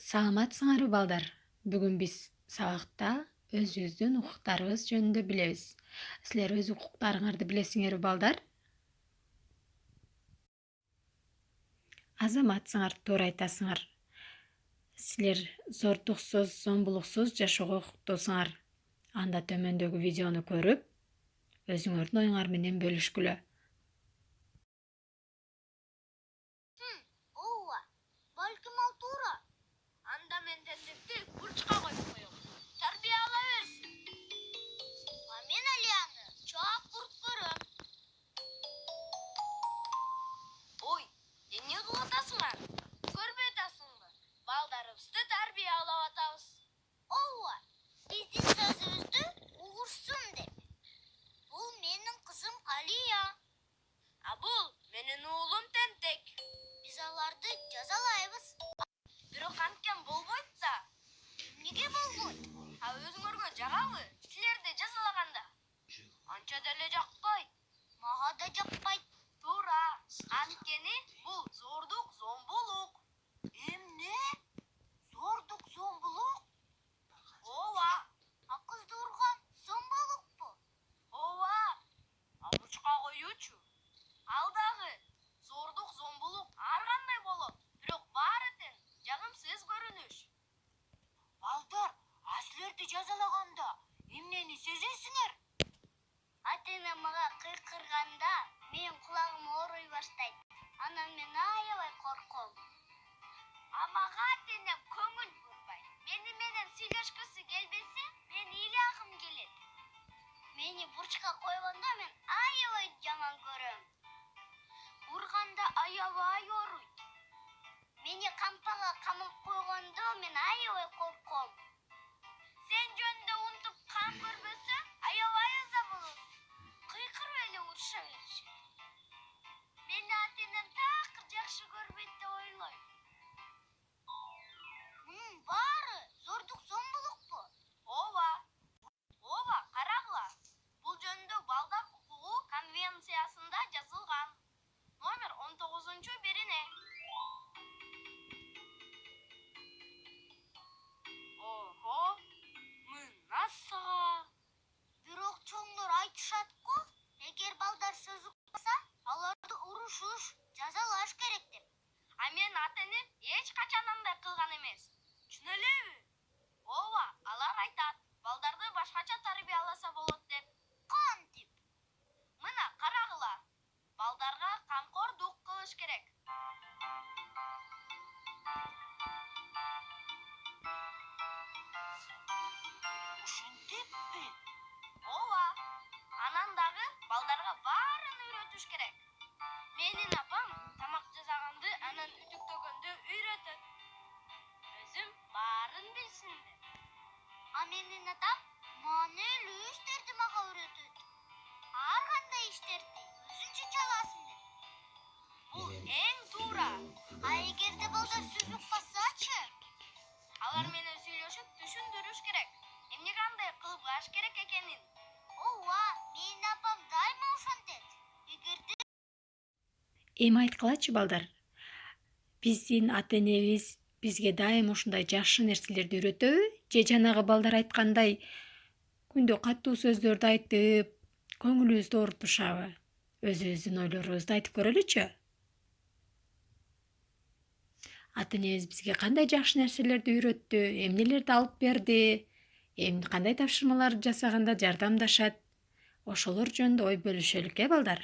Саламатсыңарбы балдар? Бүгүн биз сабакта өзүбүздүн укуктарыбыз жөнүндө билебиз. Силер өз укуктарыңарды билесиңерби балдар? Азаматсыңар, туура айтасыңар. Силер зордуксуз, зомбулуксуз жашоого укуктуусуңар. Анда төмөндөгү видеону көрүп, өзүңөрдүн оюңар менен бөлүшкүлө. Ооба, балким ал туура. Анда мен тентекти бурчка коюп коем. Тарбия ала берсин. А мен Алияны чаап уруп көрөм. Ой, эмне кылып атасыңар? Көрбөй атасыңбы? Балдарыбызды тарбия алап атабыз. Ооба, биздин сөзүбүздү угушсун деп. Бул менин кызым Алия. А бул менин уулум Тентек. Биз аларды жазалайбыз. Бирок анткен болбойт да. Эмнеге болбойт? А өзүңөргө жагабы? Силерди жазалаганда? Анча деле жакпайт. Мага да жакпайт. Туура. Анткени бул зордук, зомбулук. Эмне? Зордук, зомбулук? Ооба. А кызды урган зомбулукпу? Ооба. А бурчка коюучу? Ал дагы зордук, зомбулук ар кандай болот. Бирок баары тең жагымсыз көрүнүш. Балдар, а силерди жазалаганда эмнени сезесиңер? Ата-энем мага кыйкырганда менин кулагым ооруй баштайт. Анан мен аябай корком. А мага ата-энем көңүл бурбайт. Мени менен сүйлөшкүсү келбесе, мен ыйлагым келет. Мени бурчка койгондо мен аябай жаман көрөм. Урганда аябай ооруйт. Мени кампага камап койгондо мен аябай корком. Сен жөнүндө унутуп кам көрбөсөң, аябай ыза болот. Кыйкырып эле уруша беришет. Мени ата-энем так жакшы көрбөйт деп ойлойм. Мунун баары зордук, зомбулукпу? Ооба. Ооба, карагыла. Бул жөнүндө Балдар укугу конвенциясында жазылган. Номер 19-бирине. Ого, мынасыга. Бирок чоңдор айтышат-ку, эгер балдар сөз укпаса, аларды урушуш, жазалаш керек деп. А мен ата-энем эч качан андай кылган эмес. Чын элеби? Ооба, алар айтат, балдарды башкача тарбияласа болот деп. Кантип? Мына карагыла. Балдарга камкордук кылыш керек. Ушинтиппи? Ооба. Анан дагы балдарга баарын үйрөтүш керек. Менин апам тамак жасаганды, анан үтүктөгөндү үйрөтөт. Өзүм баарын билсин деп. А менин атам маанилүү иштерди мага үйрөтөт. Ар кандай иштерди өзүнчө чаласың деп. Бул эң туура. А эгерде балдар сөз укпасачы? Алар менен сүйлөшүп түшүндүрүш керек. Эмне кандай кылып кылыш керек экенин. Ооба, менин апам дайыма ошентет. Эгерде Эми айткылачы балдар. Биздин ата-энебиз бизге дайым ушундай жакшы нерселерди үйрөтөбү? Же жанагы балдар айткандай күндө катуу сөздөрдү айтып, көңүлүбүздү оорутушабы? Өзүбүздүн ойлорубузду айтып көрөлүчү. Ата-энебиз бизге кандай жакшы нерселерди үйрөттү, эмнелерди алып берди, кандай тапшырмаларды жасаганда жардамдашат? Ошолор жөнүндө ой бөлүшөлүк, балдар?